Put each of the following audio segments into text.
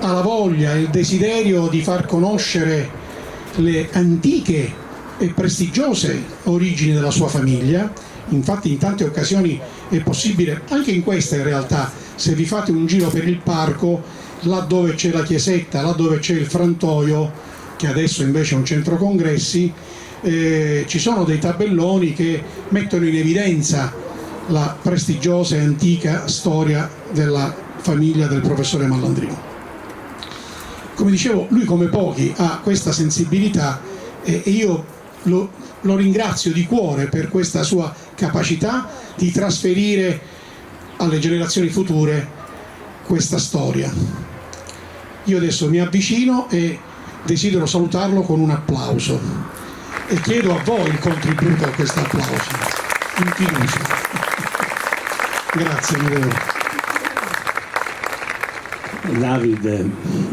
ha la voglia e il desiderio di far conoscere le antiche e prestigiose origini della sua famiglia. Infatti in tante occasioni è possibile, anche in questa in realtà, se vi fate un giro per il parco, là dove c'è la chiesetta, là dove c'è il frantoio, che adesso invece è un centro congressi, ci sono dei tabelloni che mettono in evidenza la prestigiosa e antica storia della famiglia del professore Mallandrino. Come dicevo, lui come pochi ha questa sensibilità e io lo ringrazio di cuore per questa sua capacità di trasferire alle generazioni future questa storia. Io adesso mi avvicino e desidero salutarlo con un applauso e chiedo a voi il contributo a questo applauso in fiducia. Grazie onorevole. Davide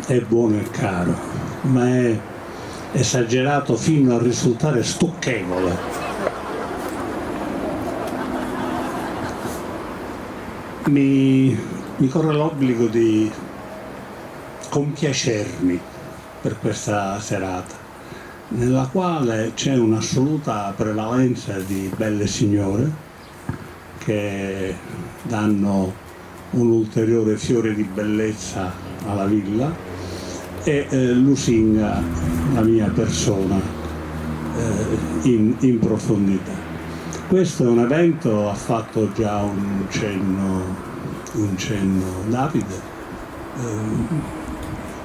è buono e caro, ma è esagerato fino a risultare stucchevole. Mi corre l'obbligo di compiacermi per questa serata, nella quale c'è un'assoluta prevalenza di belle signore che danno un ulteriore fiore di bellezza alla villa e lusinga la mia persona in profondità. Questo è un evento, ha fatto già un cenno Davide,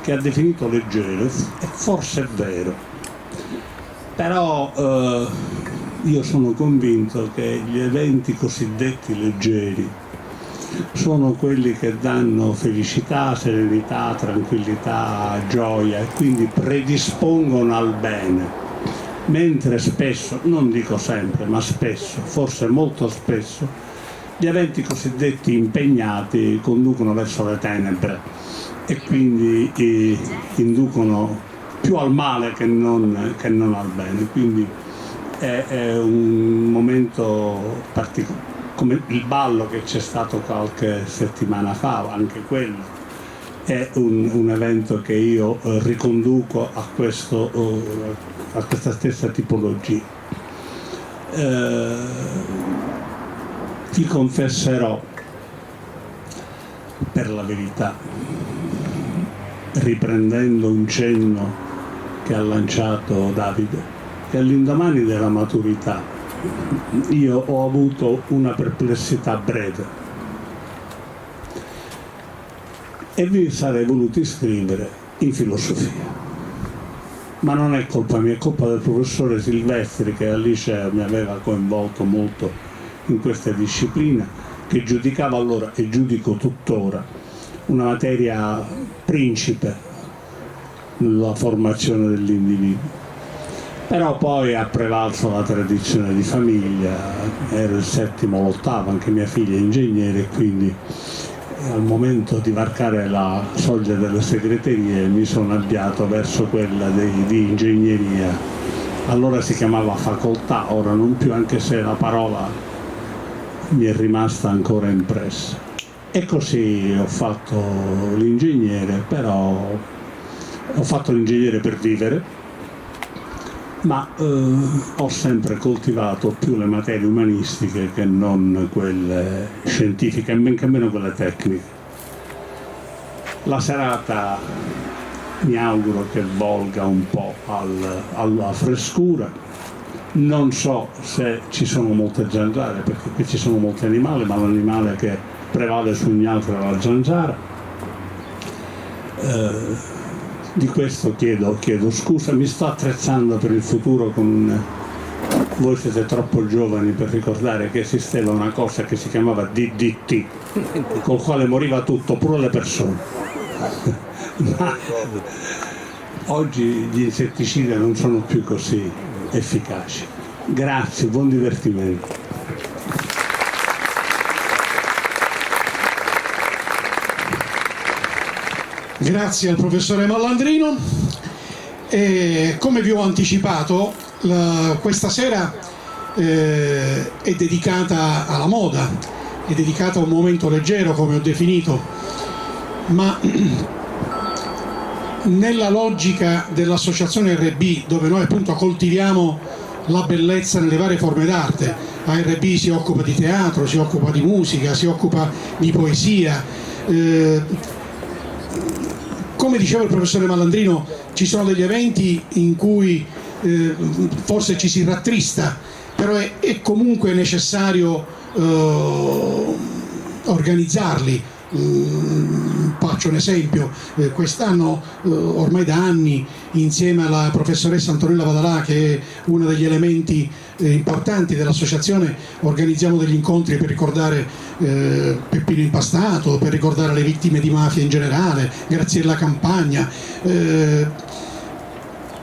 che ha definito leggero, e forse è vero, però io sono convinto che gli eventi cosiddetti leggeri sono quelli che danno felicità, serenità, tranquillità, gioia e quindi predispongono al bene, mentre spesso, non dico sempre, ma spesso, forse molto spesso, gli eventi cosiddetti impegnati conducono verso le tenebre e quindi inducono più al male che non al bene. Quindi è un momento particolare, come il ballo che c'è stato qualche settimana fa, anche quello è un evento che io riconduco a questa stessa tipologia. Ti confesserò, per la verità, riprendendo un cenno che ha lanciato Davide, che all'indomani della maturità io ho avuto una perplessità breve e vi sarei voluto iscrivere in filosofia, ma non è colpa mia, è colpa del professore Silvestri, che al liceo mi aveva coinvolto molto in questa disciplina, che giudicava allora e giudico tuttora una materia principe nella formazione dell'individuo. Però poi ha prevalso la tradizione di famiglia, ero il settimo, l'ottavo, anche mia figlia è ingegnere, e quindi al momento di varcare la soglia delle segreterie mi sono avviato verso quella di ingegneria. Allora si chiamava facoltà, ora non più, anche se la parola mi è rimasta ancora impressa. E così ho fatto l'ingegnere, però ho fatto l'ingegnere per vivere, ma ho sempre coltivato più le materie umanistiche che non quelle scientifiche, e men che meno quelle tecniche. La serata mi auguro che volga un po' alla frescura. Non so se ci sono molte zanzare, perché qui ci sono molti animali, ma l'animale che prevale su ogni altro è la zanzara. Di questo chiedo scusa, mi sto attrezzando per il futuro voi siete troppo giovani per ricordare che esisteva una cosa che si chiamava DDT, col quale moriva tutto, pure le persone. Ma oggi gli insetticidi non sono più così efficaci. Grazie, buon divertimento. Grazie al professore Mallandrino. E come vi ho anticipato, questa sera è dedicata alla moda, è dedicata a un momento leggero, come ho definito, ma nella logica dell'associazione RB, dove noi appunto coltiviamo la bellezza nelle varie forme d'arte. ARB si occupa di teatro, si occupa di musica, si occupa di poesia. Come diceva il professore Malandrino, ci sono degli eventi in cui forse ci si rattrista, però è comunque necessario organizzarli. Faccio un esempio, quest'anno ormai da anni, insieme alla professoressa Antonella Vadalà, che è uno degli elementi importanti dell'associazione, organizziamo degli incontri per ricordare Peppino Impastato, per ricordare le vittime di mafia in generale, Graziella Campagna,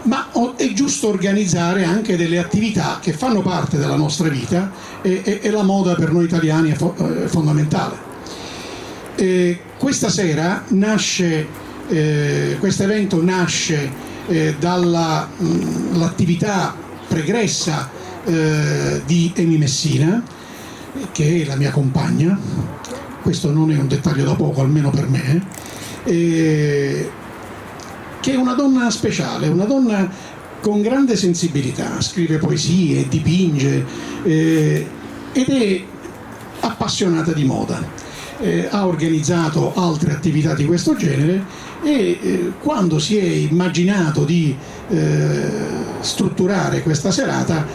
ma è giusto organizzare anche delle attività che fanno parte della nostra vita, e la moda per noi italiani è fondamentale. Questa sera questo evento nasce dall'attività pregressa di Emi Messina, che è la mia compagna. Questo non è un dettaglio da poco, almeno per me, che è una donna speciale, una donna con grande sensibilità, scrive poesie, dipinge ed è appassionata di moda. Ha organizzato altre attività di questo genere e quando si è immaginato di strutturare questa serata,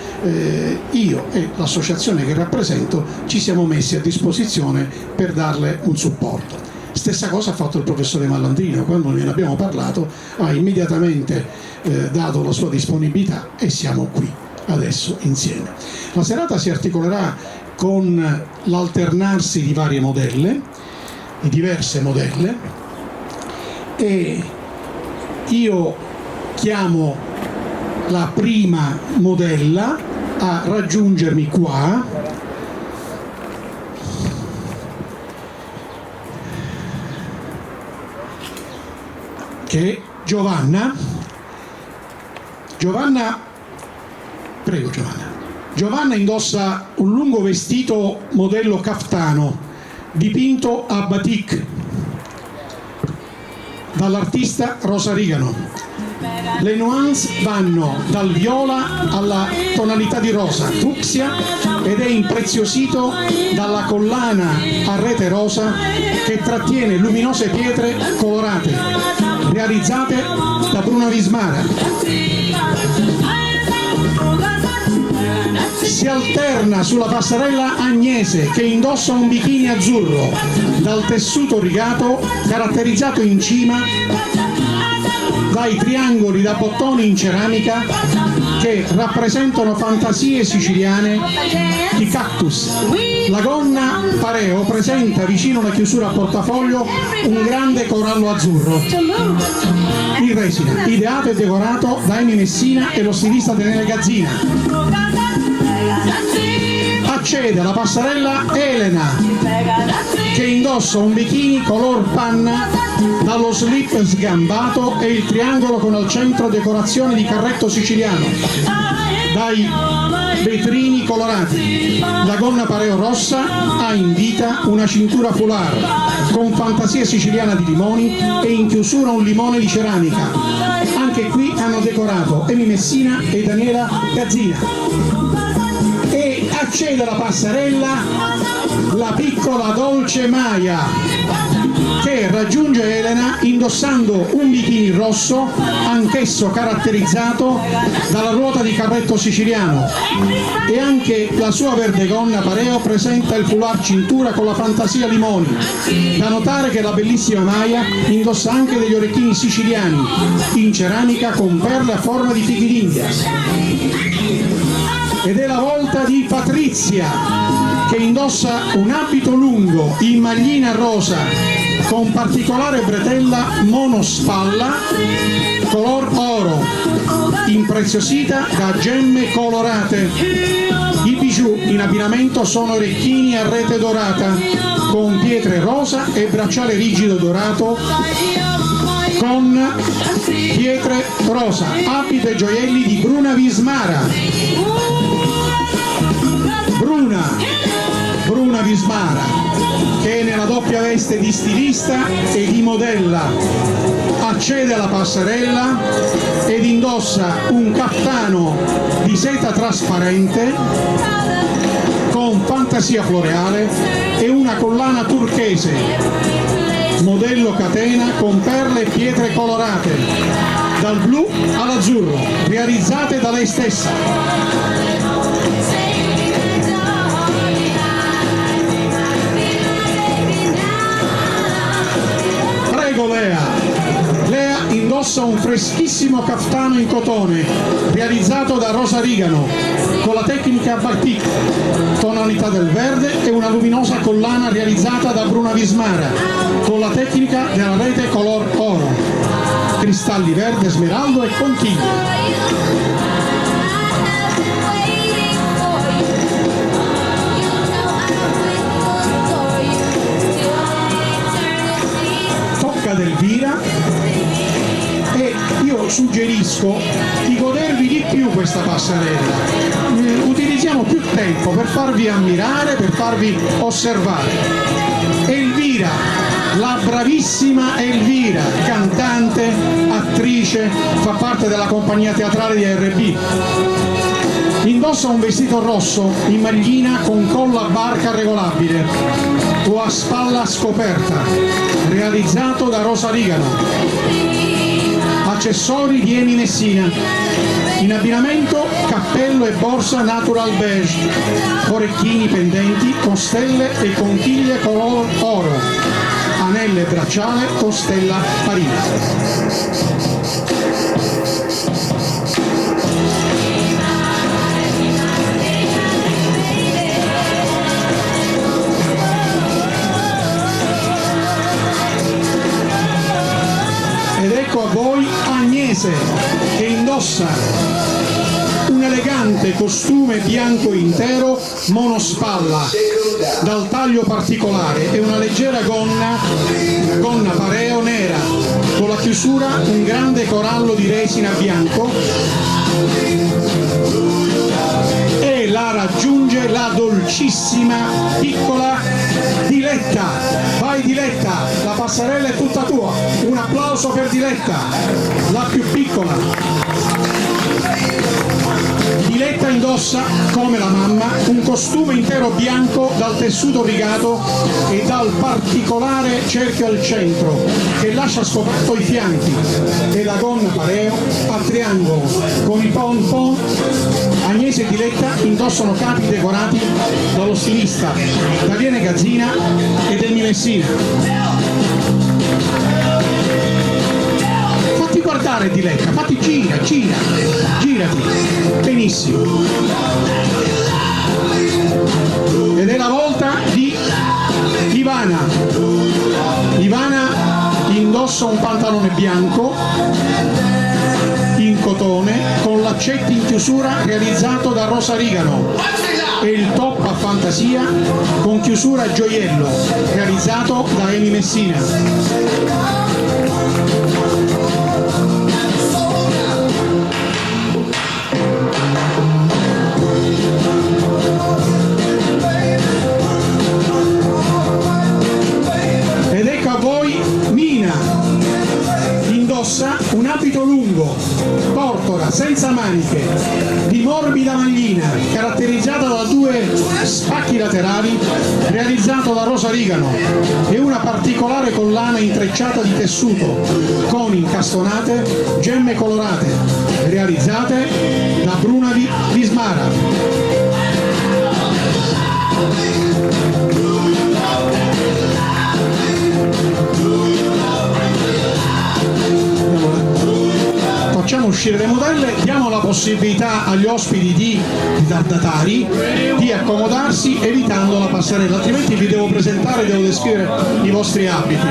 io e l'associazione che rappresento ci siamo messi a disposizione per darle un supporto. Stessa cosa ha fatto il professore Malandrino. Quando ne abbiamo parlato ha immediatamente dato la sua disponibilità e siamo qui adesso insieme. La serata si articolerà con l'alternarsi di varie modelle, di diverse modelle, e io chiamo la prima modella a raggiungermi qua, che è Giovanna. Prego Giovanna. Giovanna indossa un lungo vestito modello kaftano, dipinto a batik dall'artista Rosa Rigano. Le nuance vanno dal viola alla tonalità di rosa, fucsia, ed è impreziosito dalla collana a rete rosa che trattiene luminose pietre colorate, realizzate da Bruna Vismara. Si alterna sulla passerella Agnese, che indossa un bikini azzurro dal tessuto rigato, caratterizzato in cima dai triangoli da bottoni in ceramica che rappresentano fantasie siciliane di cactus. La gonna Pareo presenta vicino alla chiusura a portafoglio un grande corallo azzurro in resina, ideato e decorato da Emi Messina e lo stilista Daniele Gazzina. Accede alla passerella Elena, che indossa un bikini color panna dallo slip sgambato e il triangolo con al centro decorazione di carretto siciliano dai vetrini colorati. La gonna Pareo rossa ha in vita una cintura foulard con fantasia siciliana di limoni e in chiusura un limone di ceramica. Anche qui hanno decorato Emi Messina e Daniela Gazzina. E accede alla passerella la piccola Dolce Maia, che raggiunge Elena indossando un bikini rosso, anch'esso caratterizzato dalla ruota di carretto siciliano, e anche la sua verde gonna Pareo presenta il foulard cintura con la fantasia limoni. Da notare che la bellissima Maia indossa anche degli orecchini siciliani in ceramica con perle a forma di fichi d'India. Ed è la volta di Patrizia, che indossa un abito lungo in maglina rosa con particolare bretella monospalla color oro, impreziosita da gemme colorate. I bijou in abbinamento sono orecchini a rete dorata con pietre rosa e bracciale rigido dorato con pietre rosa, abito e gioielli di Bruna Vismara. Bruna Bruna Vismara, che nella doppia veste di stilista e di modella accede alla passerella ed indossa un caftano di seta trasparente con fantasia floreale e una collana turchese, modello catena con perle e pietre colorate, dal blu all'azzurro, realizzate da lei stessa. Prego Lea! Lea indossa un freschissimo caftano in cotone realizzato da Rosa Rigano con la tecnica batik, tonalità del verde, e una luminosa collana realizzata da Bruna Vismara con la tecnica della rete color oro, cristalli verde, smeraldo e conchiglie. Tocca ad Elvira e io suggerisco di godervi di più questa passerella. Utilizziamo più tempo per farvi ammirare, per farvi osservare. Elvira, la bravissima Elvira, cantante, attrice, fa parte della compagnia teatrale di ARB. Indossa un vestito rosso in maglina con collo a barca regolabile o a spalla scoperta, realizzato da Rosa Rigano. Accessori di Emi Messina. In abbinamento cappello e borsa natural beige, orecchini pendenti, costelle e conchiglie color oro, anelle e bracciale con stella parina. Ed ecco a voi Agnese, che indossa un elegante costume bianco intero monospalla dal taglio particolare e una leggera gonna pareo nera con la chiusura un grande corallo di resina bianco, e la raggiunge la dolcissima piccola Diletta. Vai Diletta, la passerella è tutta tua. Un applauso per Diletta, la più piccola. Diletta indossa, come la mamma, un costume intero bianco dal tessuto rigato e dal particolare cerchio al centro che lascia scoperto i fianchi, e la gonna pareo a triangolo con i pompon. Agnese e Diletta indossano capi decorati dallo stilista Daniele Gazzina ed Emi Messina. Fatti guardare Diletta, fatti girati. Benissimo. Ed è la volta di Ivana. Ivana indossa un pantalone bianco in cotone con laccetti in chiusura realizzato da Rosa Rigano e il top a fantasia con chiusura a gioiello realizzato da Emi Messina. Ed ecco a voi Mina, indossa un abito lungo, tortora, senza maniche, di morbida maglina, caratterizzata da due spacchi laterali, realizzato da Rosa Rigano, e una particolare collana intrecciata di tessuto, con incastonate gemme colorate, realizzate da Bruna Vismara. Facciamo uscire le modelle, diamo la possibilità agli ospiti di tardatari di accomodarsi evitando la passerella, altrimenti vi devo presentare, devo descrivere i vostri abiti.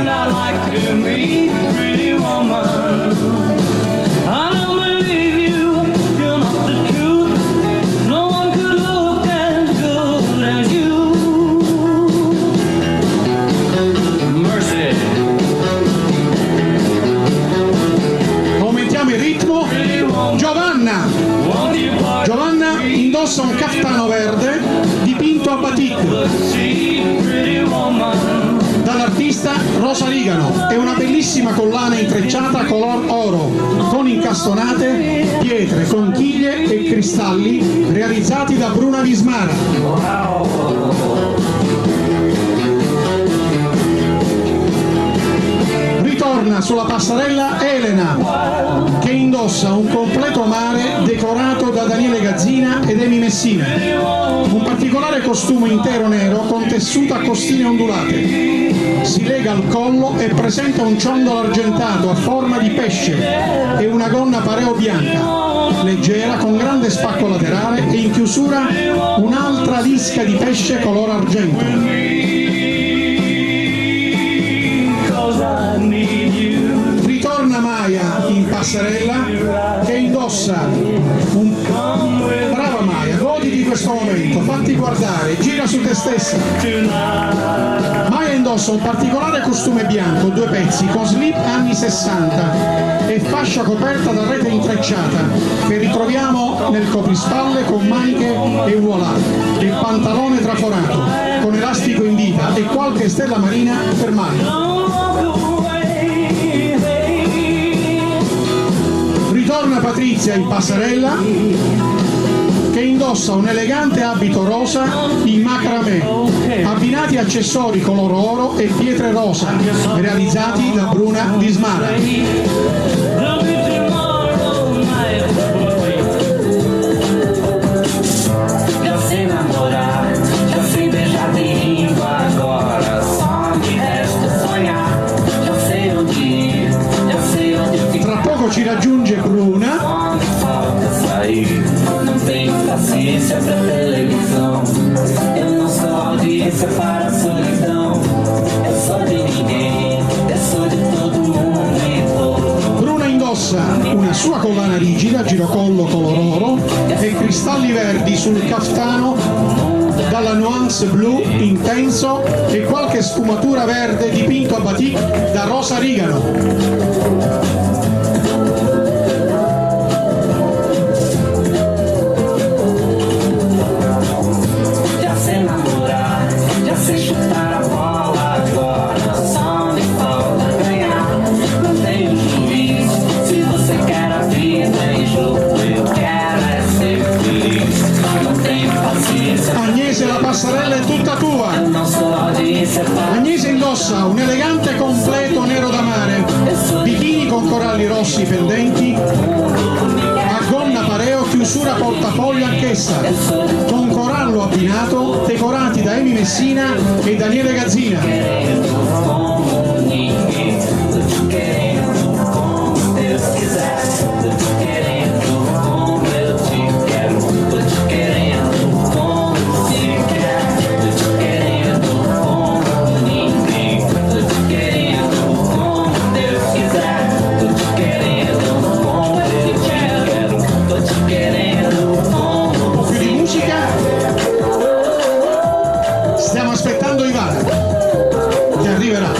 Giovanna indossa un caftano verde dipinto a batik dall'artista Rosa Rigano e una bellissima collana intrecciata color oro con incastonate, pietre, conchiglie e cristalli realizzati da Bruna Vismara. Ritorna sulla passerella Elena, che indossa un completo mare decorato da Daniele Gazzina ed Emi Messina, un particolare costume intero nero con tessuto a costine ondulate. Si lega al collo e presenta un ciondolo argentato a forma di pesce e una gonna pareo bianca, leggera con grande spacco laterale e in chiusura un'altra lisca di pesce color argento. Ritorna Maya in passerella che indossa un... Brava Maya, goditi questo momento, fatti guardare, gira su te stessa. Maya indossa un particolare costume bianco, 2 pezzi, con slip anni 60 e fascia coperta da rete intrecciata che ritroviamo nel coprispalle con maniche e voilà e pantalone traforato con elastico in vita e qualche stella marina per mano. Ritorna Patrizia in passerella che indossa un elegante abito rosa in macramè, abbinati accessori color oro e pietre rosa, realizzati da Bruna Vismara. Tra poco ci raggiunge Bruna indossa una sua collana rigida, girocollo color oro e cristalli verdi sul caftano dalla nuance blu intenso e qualche sfumatura verde dipinto a batik da Rosa Rigano. Agnese, la passerella è tutta tua. Agnese indossa un elegante completo nero da mare, bikini con coralli rossi pendenti, a gonna pareo, chiusura portafoglio anch'essa, con corallo abbinato, decorati da Emi Messina e Daniele Gazzina. Stiamo aspettando Ivana che arriverà.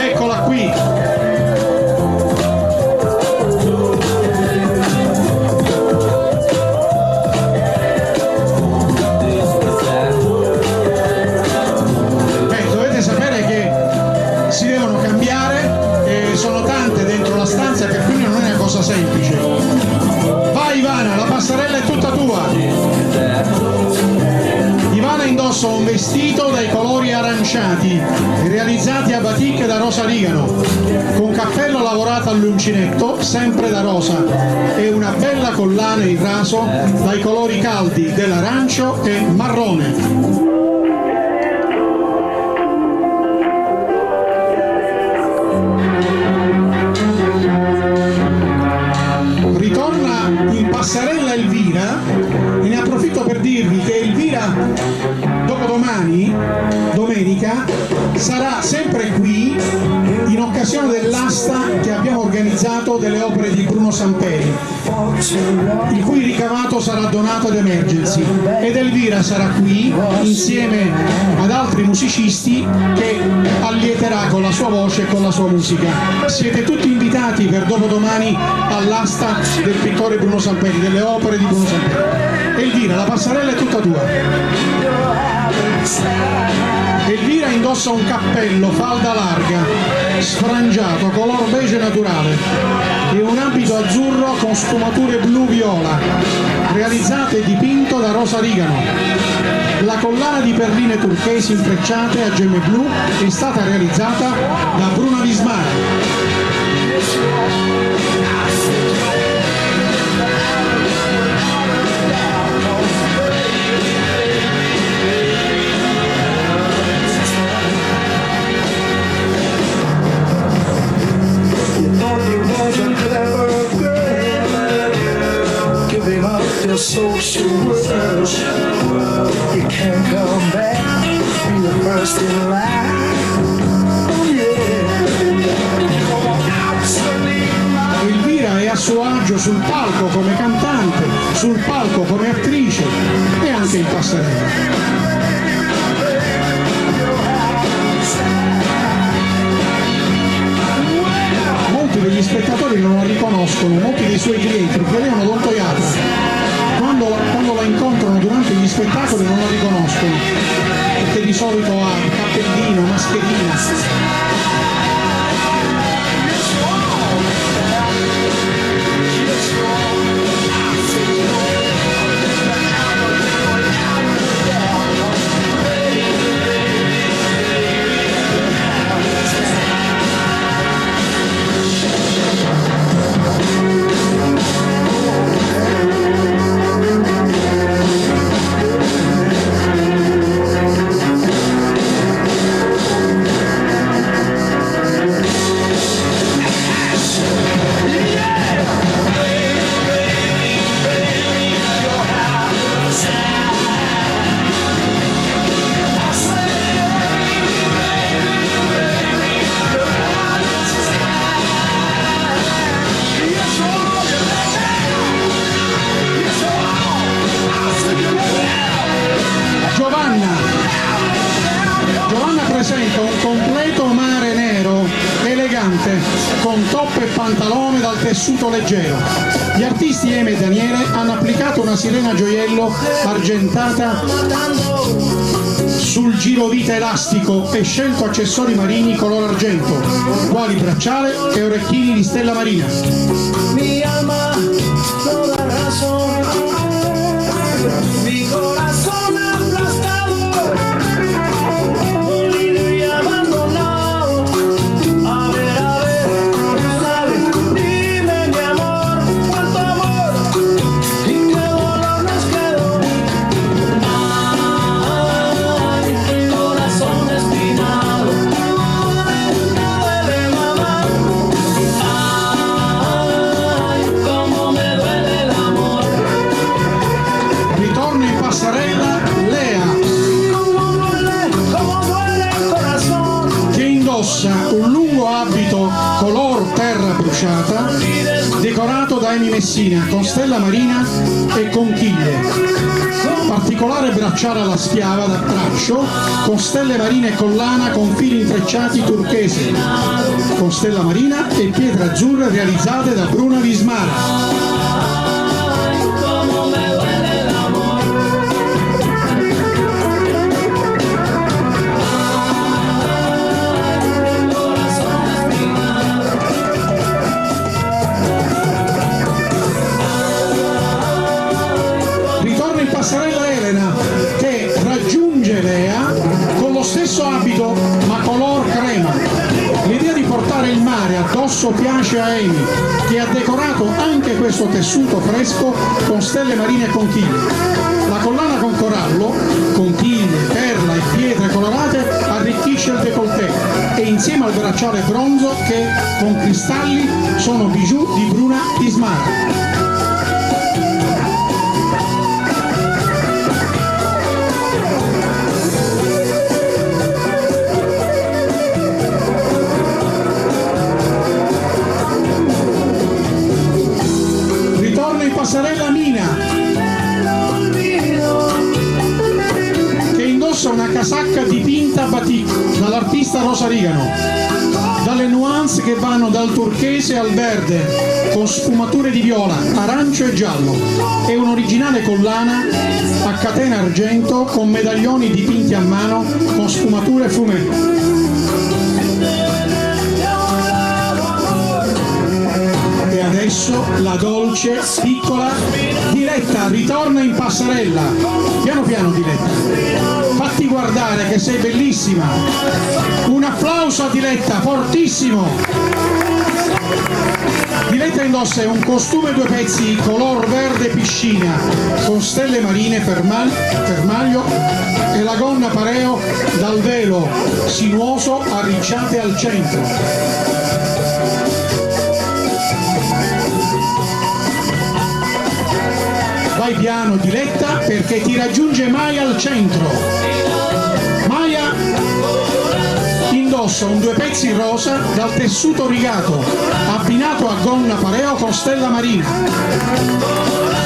Eccola qui. Dovete sapere che si devono cambiare e sono tante dentro la stanza, per cui non è una cosa semplice. Vai Ivana, la passerella è tutta tua. Ivana indossa un vestito dai colori aranciati, realizzati a batik da Rosa Rigano, con cappello lavorato all'uncinetto, sempre da rosa, e una bella collana in raso dai colori caldi dell'arancio e marrone. Ritorna in passerella Elvira e ne approfitto per dirvi che Elvira dopodomani, domenica, sarà sempre qui in occasione dell'asta che abbiamo organizzato delle opere di Bruno Samperi. il cui ricavato sarà donato ad Emergency, ed Elvira sarà qui insieme ad altri musicisti che allieterà con la sua voce e con la sua musica. Siete tutti invitati per dopodomani all'asta del pittore Bruno Samperi, delle opere di Bruno Samperi. Elvira, la passerella è tutta tua. Elvira indossa un cappello falda larga, sfrangiato, color beige naturale, e un abito azzurro con sfumature blu-viola, realizzato e dipinto da Rosa Rigano. La collana di perline turchesi intrecciate a gemme blu è stata realizzata da Bruna Vismara. Social world, you can't come back, be the first in line. Oh yeah. Elvira è a suo agio sul palco come cantante, sul palco come attrice e anche in passerella. Molti degli spettatori non la riconoscono, molti dei suoi clienti, perché lei è un odontoiatra. Quando la incontrano durante gli spettacoli non la riconoscono, perché di solito ha cappellino, mascherina. Giovanna presenta un completo mare nero elegante con top e pantalone dal tessuto leggero. Gli artisti Eme e Daniele hanno applicato una sirena gioiello argentata sul girovite elastico e scelto accessori marini color argento, quali bracciale e orecchini di stella marina. Mi alma no da razón, mi corazón aplastado, dolido y abandonado. A ver, dale, dime mi amor, cuánto amor y qué dolor nos quedó. Ay, corazón espinado, no duele mamá. Ay, cómo me duele el amor. Ritorna in passerella Lea, Cómo duele el corazón. che indossa un lungo abito color terra bruciata decorato da Emi Messina con stella marina e conchiglie. Particolare bracciale alla schiava da braccio con stelle marine e collana con fili intrecciati turchesi con stella marina e pietre azzurre realizzate da Bruna Vismara. Cómo me duele el amor. Corazón espinado. Ritorna in passerella Elena che raggiunge Lea con lo stesso abito ma color crema. L'idea di portare il mare addosso piace a Emi, che ha decorato anche questo tessuto fresco con stelle marine e conchiglie. La collana con corallo, conchiglie, perla e pietre colorate arricchisce il décolleté e insieme al bracciale bronzo che con cristalli sono bijou di Bruna Vismara. Ritorna dall'artista Rosa Rigano, dalle nuance che vanno dal turchese al verde, con sfumature di viola, arancio e giallo, e un'originale collana a catena argento con medaglioni dipinti a mano con sfumature fumetto. E adesso la dolce, piccola Diletta ritorna in passerella. Piano piano Diletta, fatti guardare che sei bellissima. Un applauso a Diletta, fortissimo. Diletta indossa un costume 2 pezzi color verde piscina con stelle marine per maglio e la gonna pareo dal velo sinuoso arricciate al centro. Vai piano Diletta perché ti raggiunge Maya al centro. Maya indossa un 2 pezzi rosa dal tessuto rigato abbinato a gonna pareo con stella marina.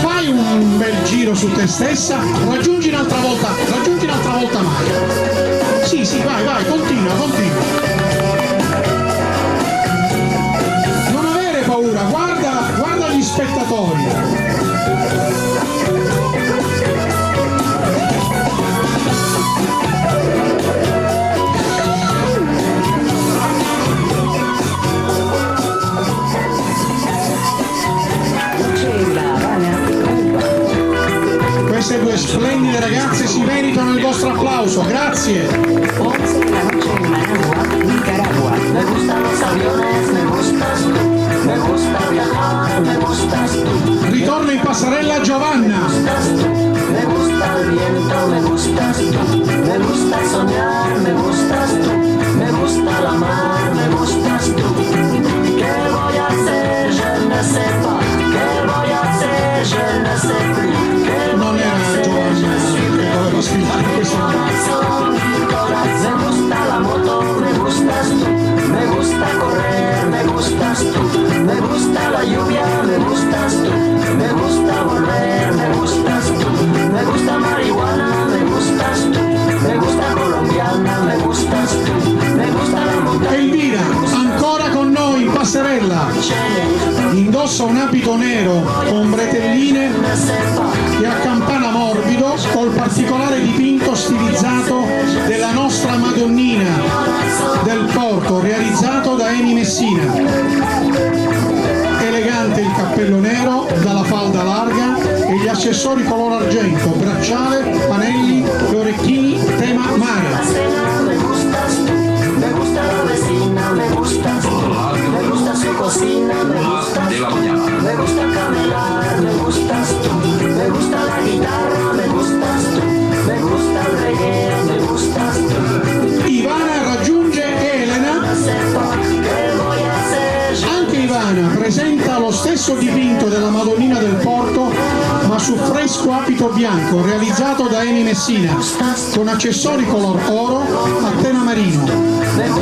Fai un bel giro su te stessa, raggiungi un'altra volta Maya. Sì, vai, continua. Non avere paura, guarda gli spettatori. Queste 2 splendide ragazze si meritano il vostro applauso, grazie. 11 de la noche en Managua, Nicaragua. Me gustan los aviones, me gustas tú. Me gusta viajar, me gustas tú. Ritorna in passerella Giovanna. Me gusta el viento, me gustas tú. Me gusta soñar, me gustas tú. Me gusta la mar, me gustas tú. ¿Qué voy a hacer? Je ne sais pas. ¿Qué voy a hacer? Je ne sais plus. Non era Giovanna, doveva sfilare questa. Me gusta la moto, me gustas tú. Me gusta correr, me gustas tú. Me gusta la lluvia, me gustas tú. Me gusta volver, me gustas tú. Me gusta marihuana, me gustas tú. Me gusta colombiana, me gustas tú. Me gusta la montagna. Elvira, ancora con noi in passerella. Indossa un abito nero con bretelline e a campana morbido col particolare dipinto stilizzato della nostra Madonnina del Porto realizzato da Eni Messina. Elegante il cappello nero dalla falda larga e gli accessori color argento, bracciale, anelli e orecchini tema mare. Me gusta la vecina, me gustas tú. Me gusta su cocina, me gustas tú. Me gusta camelar, me gustas tú. Me gusta la guitarra, me gustas tú. Me gusta el reggae, me gustas tú. Ivana raggiunge Elena. Anche Ivana presenta lo stesso dipinto della Madonnina del Porto, ma su fresco abito bianco realizzato da Eni Messina, con accessori color oro a tema marino,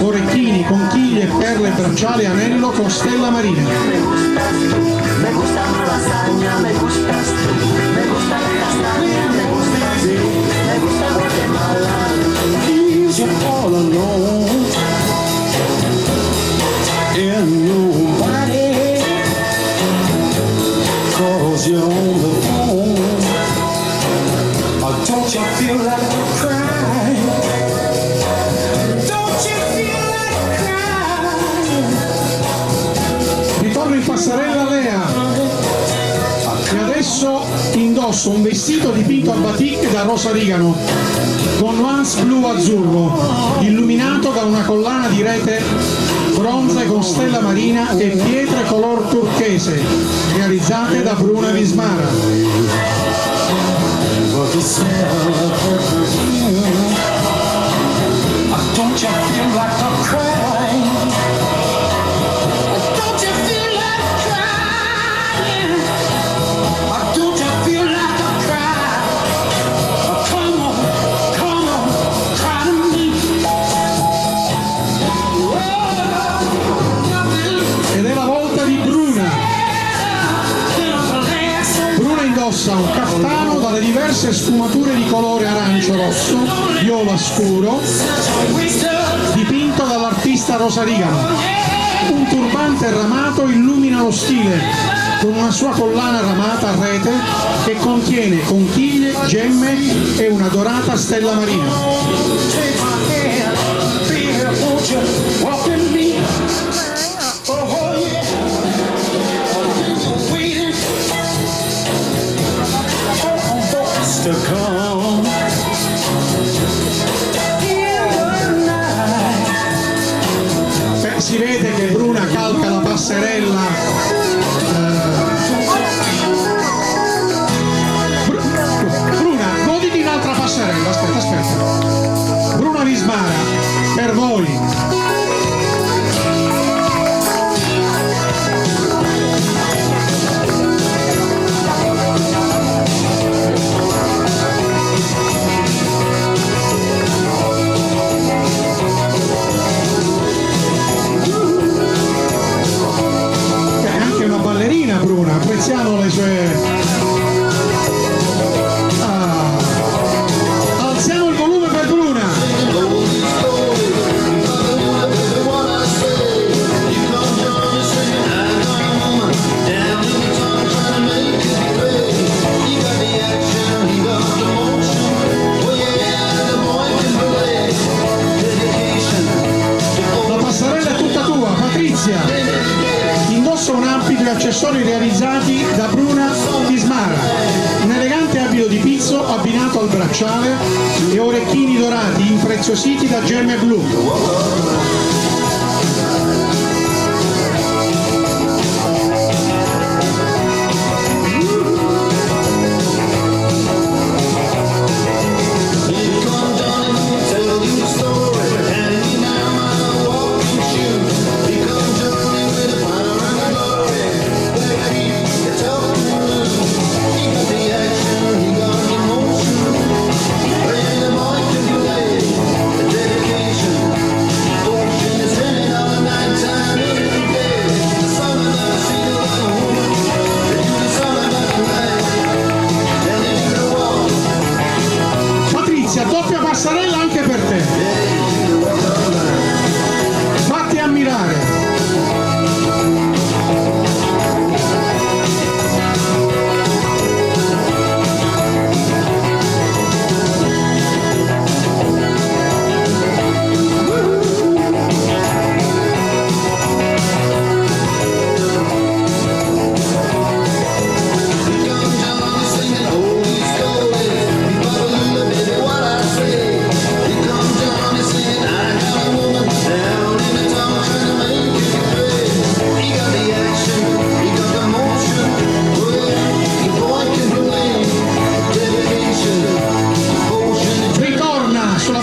orecchini, conchiglie, perle, bracciale e anello con stella marina. Me gusta la lasagna, me gustas tú. Me gusta la castaña, me gustas tú. Me gusta Guatemala. You're all alone in nobody, 'cause you're on the phone. Don't you feel like crying? Don't you feel like crying? Ritorno in passerella Lea. E adesso indosso un vestito dipinto a batik da Rosa Rigano, con nuance blu-azzurro, illuminato da una collana di rete bronze con stella marina e pietre color turchese, realizzate da Bruna Vismara. But the smell of her perfume. Don't you feel like I'm crying? Don't you feel like crying? Don't you feel like I'm crying? Come on, cry to me. Ed è la volta di Bruna. Bruna indossa un caftano dalle diverse sfumature di colore arancio rosso, viola scuro, Teresa Rosarigano. Un turbante ramato illumina lo stile con una sua collana ramata a rete che contiene conchiglie, gemme e una dorata stella marina. Take my hand, baby, won't you walk with me? Oh yeah, waiting for us to come. Si vede che Bruna calca la passerella. Bruna, goditi un'altra passerella, aspetta. Bruna Vismara, per voi. Bruna, apprezziamo le sue... Alziamo il volume per Bruna. La passerella è tutta tua, Patrizia. Indossa un abito e accessori realizzati da Bruna Vismara, un elegante abito di pizzo abbinato al bracciale e orecchini dorati impreziositi da gemme blu. Doppia passerella anche per te. Fatti ammirare.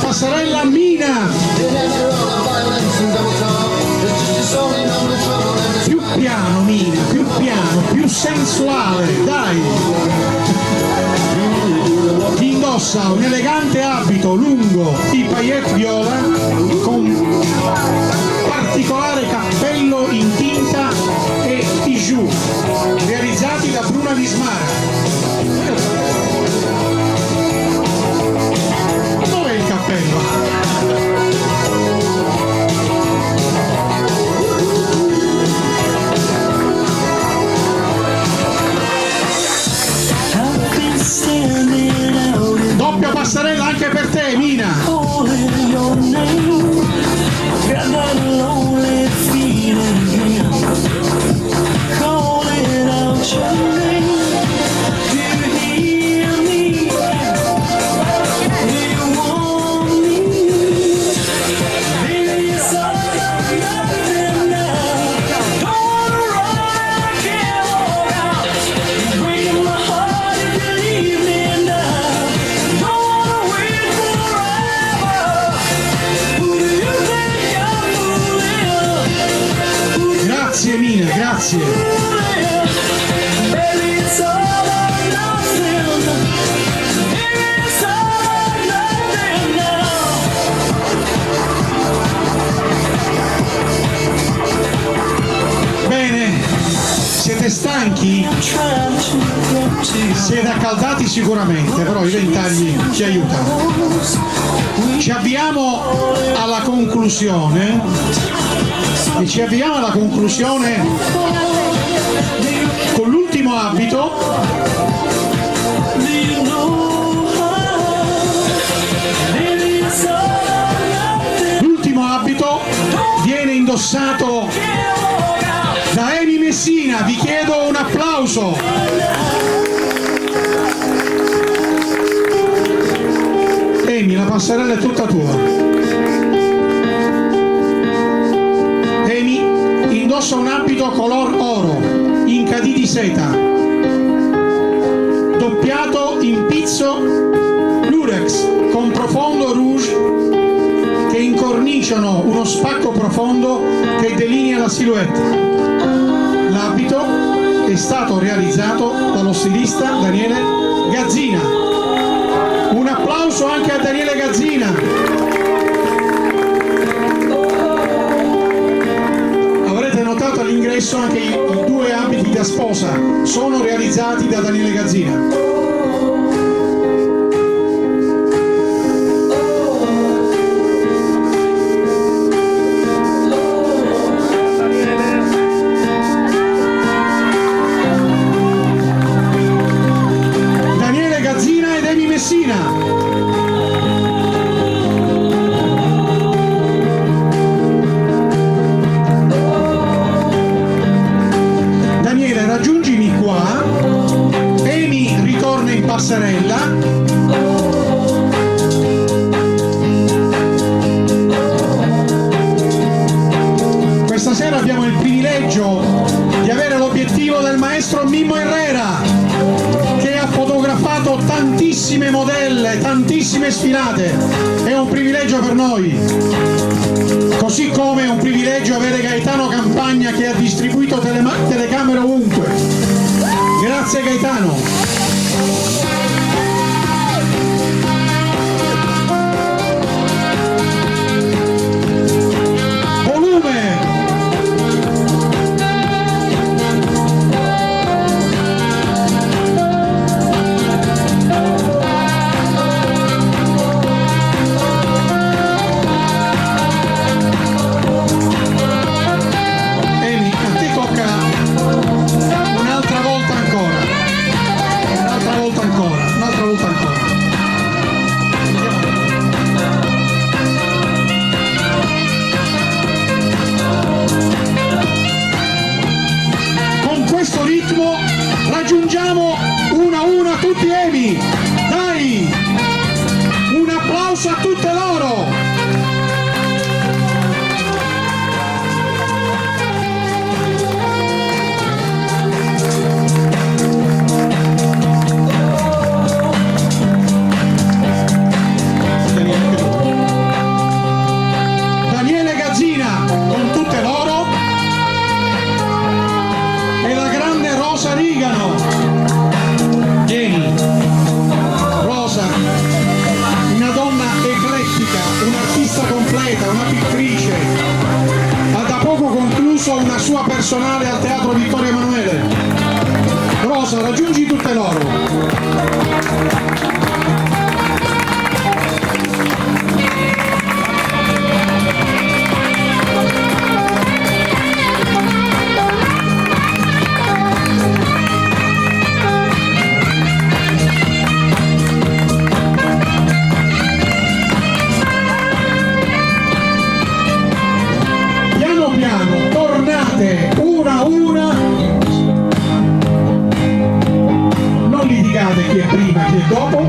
Passerella Mina, più piano Mina, più sensuale, dai. Indossa un elegante abito lungo di paillette viola con particolare cappello in tinta e bijou realizzati da Bruna Vismara. Dov'è il cappello? Doppia passerella anche per te, Mina. Grazie Mina, grazie. Bene, siete stanchi? Siete accaldati sicuramente, però i ventagli ci aiutano. Ci avviamo alla conclusione e ci avviamo alla conclusione con l'ultimo abito. L'ultimo abito viene indossato da Amy Messina, vi chiedo un applauso. Amy, la passerella è tutta tua. Amy indossa un abito color oro, in cadì di seta, doppiato in pizzo lurex con profondo rouge che incorniciano uno spacco profondo che delinea la silhouette. L'abito è stato realizzato dallo stilista Daniele Gazzina. Un applauso anche a Daniele Gazzina. Avrete notato all'ingresso anche i due abiti da sposa sono realizzati da Daniele Gazzina. Daniele, raggiungimi qua. Amy ritorna in passerella. Questa sera abbiamo il privilegio di avere l'obiettivo del maestro Mimmo Herrera, che ha fotografato tantissime modelle, tantissime sfilate. È un privilegio per noi, così come è un privilegio avere Gaetano Campagna che ha distribuito telecamere ovunque. Grazie Gaetano. Raggiungiamo una a una tutti Amy, dai, un applauso a tutte loro. Daniele Gazzina con tutte loro e la grande Rosa Rigano. Vieni, Rosa, una donna eclettica, un'artista completa, una pittrice, ha da poco concluso una sua personale al Teatro Vittorio Emanuele. Rosa, raggiungi tutte loro. Tornate una a una, non litigate chi è prima, chi è dopo.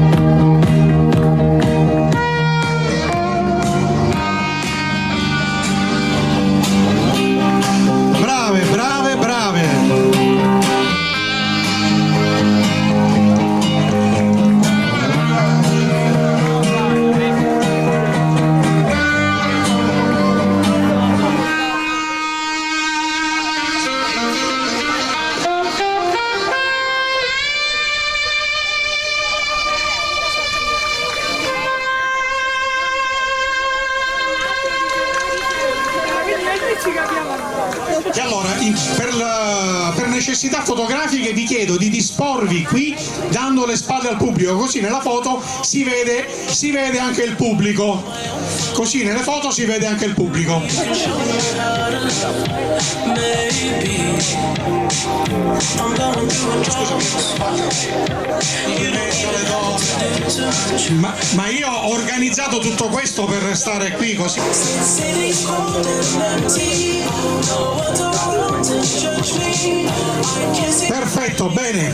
Brave, brave, brave. E allora, per necessità fotografiche vi chiedo di disporvi qui dando le spalle al pubblico, così nella foto si vede anche il pubblico. Così nelle foto si vede anche il pubblico. Ma io ho organizzato tutto questo per stare qui così. Perfetto, bene.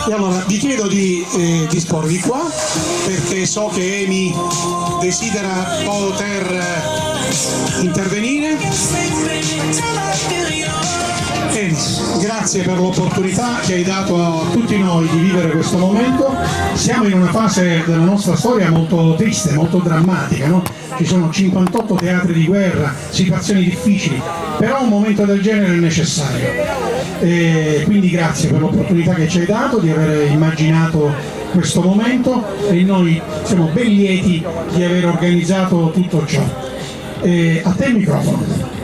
E allora vi chiedo di disporvi qua, perché so che Amy desidera poter intervenire. Amy, grazie per l'opportunità che hai dato a tutti noi di vivere questo momento. Siamo in una fase della nostra storia molto triste, molto drammatica, no? Ci sono 58 teatri di guerra, situazioni difficili, però un momento del genere è necessario. E quindi grazie per l'opportunità che ci hai dato di aver immaginato questo momento e noi siamo ben lieti di aver organizzato tutto ciò. A te il microfono.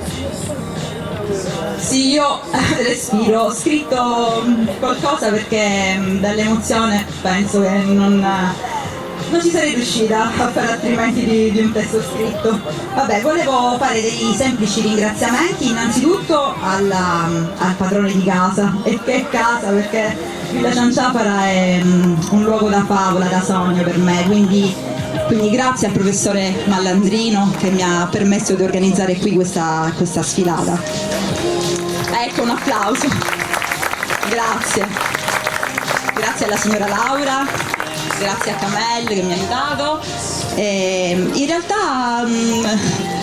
Sì, io respiro, ho scritto qualcosa perché dall'emozione penso che non ci sarei riuscita a fare altrimenti di un testo scritto. Vabbè, volevo fare dei semplici ringraziamenti innanzitutto al padrone di casa, e che casa, perché Villa Cianciapara è un luogo da favola, da sogno per me, quindi grazie al professore Mallandrino che mi ha permesso di organizzare qui questa sfilata. Ecco, un applauso. Grazie alla signora Laura, grazie a Camel che mi ha aiutato. In realtà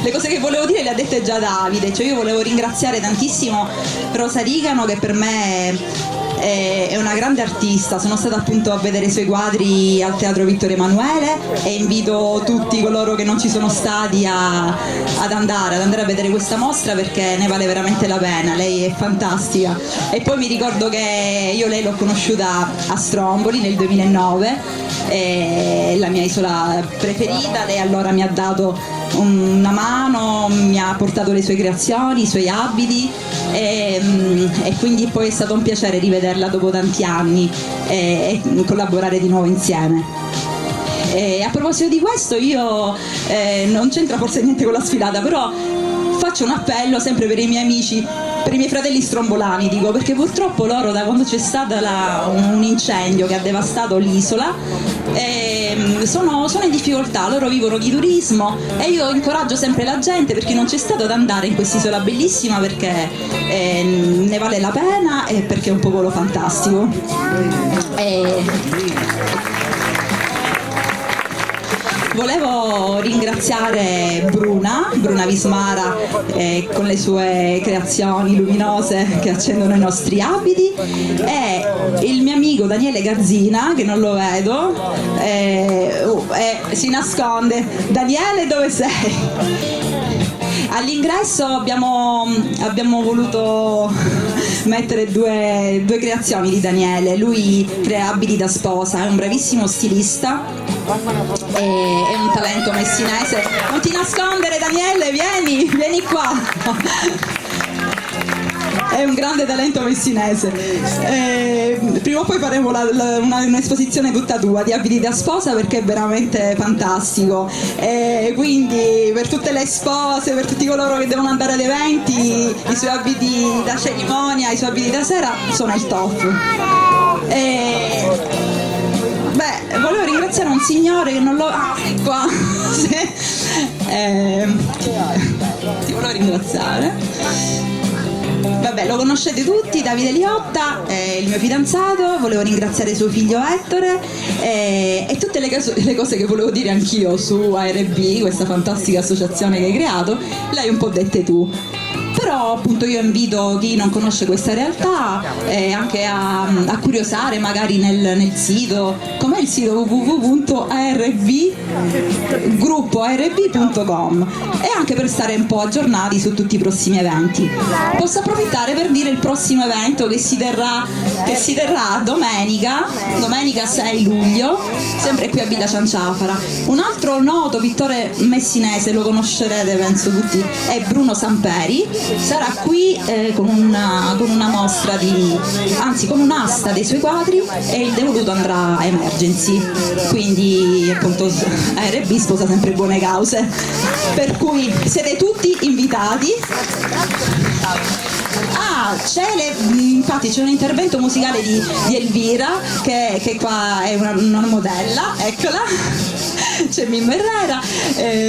le cose che volevo dire le ha dette già Davide, cioè io volevo ringraziare tantissimo Rosa Rigano, che per me è una grande artista. Sono stata appunto a vedere i suoi quadri al Teatro Vittorio Emanuele e invito tutti coloro che non ci sono stati ad andare a vedere questa mostra, perché ne vale veramente la pena. Lei è fantastica. E poi mi ricordo che io lei l'ho conosciuta a Stromboli nel 2009, è la mia isola preferita. Lei allora mi ha dato una mano, mi ha portato le sue creazioni, i suoi abiti e quindi poi è stato un piacere rivederla dopo tanti anni e collaborare di nuovo insieme. A proposito di questo, io non c'entra forse niente con la sfilata, però faccio un appello sempre per i miei amici, per i miei fratelli strombolani, dico, perché purtroppo loro, da quando c'è stato un incendio che ha devastato l'isola, sono in difficoltà. Loro vivono di turismo e io incoraggio sempre la gente, perché non c'è stato, ad andare in quest'isola bellissima, perché ne vale la pena e perché è un popolo fantastico. Volevo ringraziare Bruna Vismara con le sue creazioni luminose che accendono i nostri abiti, e il mio amico Daniele Garzina, che non lo vedo, si nasconde. Daniele, dove sei? All'ingresso abbiamo voluto mettere due creazioni di Daniele. Lui crea abiti da sposa, è un bravissimo stilista, è un talento messinese. Non ti nascondere, Daniele, vieni qua. È un grande talento messinese. Prima o poi faremo un'esposizione tutta tua di abiti da sposa, perché è veramente fantastico. Quindi per tutte le spose, per tutti coloro che devono andare ad eventi, i suoi abiti da cerimonia, i suoi abiti da sera sono il top. Volevo ringraziare un signore che non lo... è qua. Ti volevo ringraziare. Vabbè, lo conoscete tutti, Davide Liotta, il mio fidanzato. Volevo ringraziare suo figlio Ettore e tutte le cose che volevo dire anch'io su ARB, questa fantastica associazione che hai creato, le hai un po' dette tu. Però appunto io invito chi non conosce questa realtà anche a curiosare magari nel sito come il sito www.gruppoarb.com e anche per stare un po' aggiornati su tutti i prossimi eventi. Posso approfittare per dire il prossimo evento che si terrà domenica 6 luglio, sempre qui a Villa Cianciafara. Un altro noto pittore messinese, lo conoscerete penso tutti, è Bruno Samperi, sarà qui con una mostra con un'asta dei suoi quadri, e il devoluto andrà a Emergency, quindi appunto ARB sposa sempre buone cause, per cui siete tutti invitati. Infatti c'è un intervento musicale di Elvira che qua è una modella, eccola, c'è Mimmo Herrera,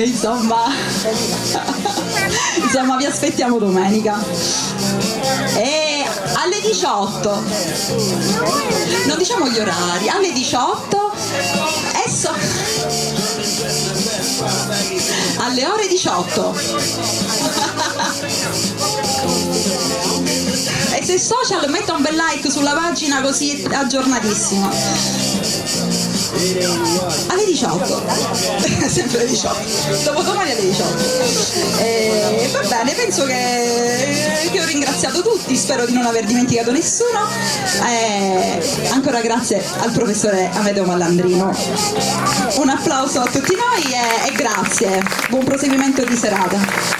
insomma vi aspettiamo domenica. E alle 18, non diciamo gli orari, alle 18 alle ore 18 e se social metta un bel like sulla pagina, così è aggiornatissimo. Alle 18 sempre alle 18, dopodomani alle 18. Va bene, penso che ho ringraziato tutti, spero di non aver dimenticato nessuno. Ancora grazie al professore Amedeo Mallandrino, un applauso a tutti noi e grazie, buon proseguimento di serata.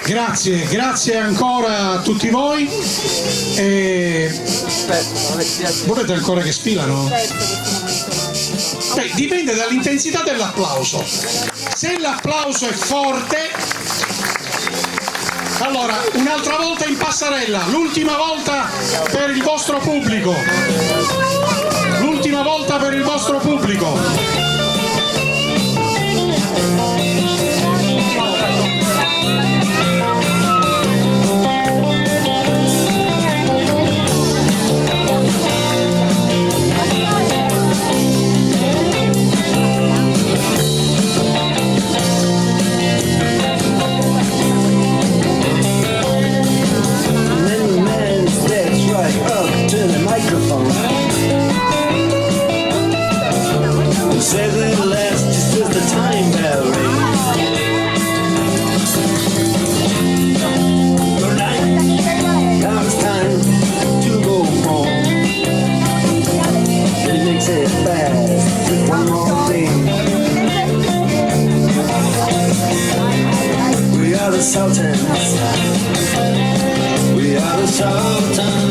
Grazie ancora a tutti voi. Volete ancora che sfilano? Dipende dall'intensità dell'applauso. Se l'applauso è forte, allora un'altra volta in passerella, l'ultima volta per il vostro pubblico. L'ultima volta per il vostro pubblico. Says it lasts just as the time bell rings. Good night, now it's time to go home. It makes it fast with one more thing. We are the Sultans. We are the Sultans.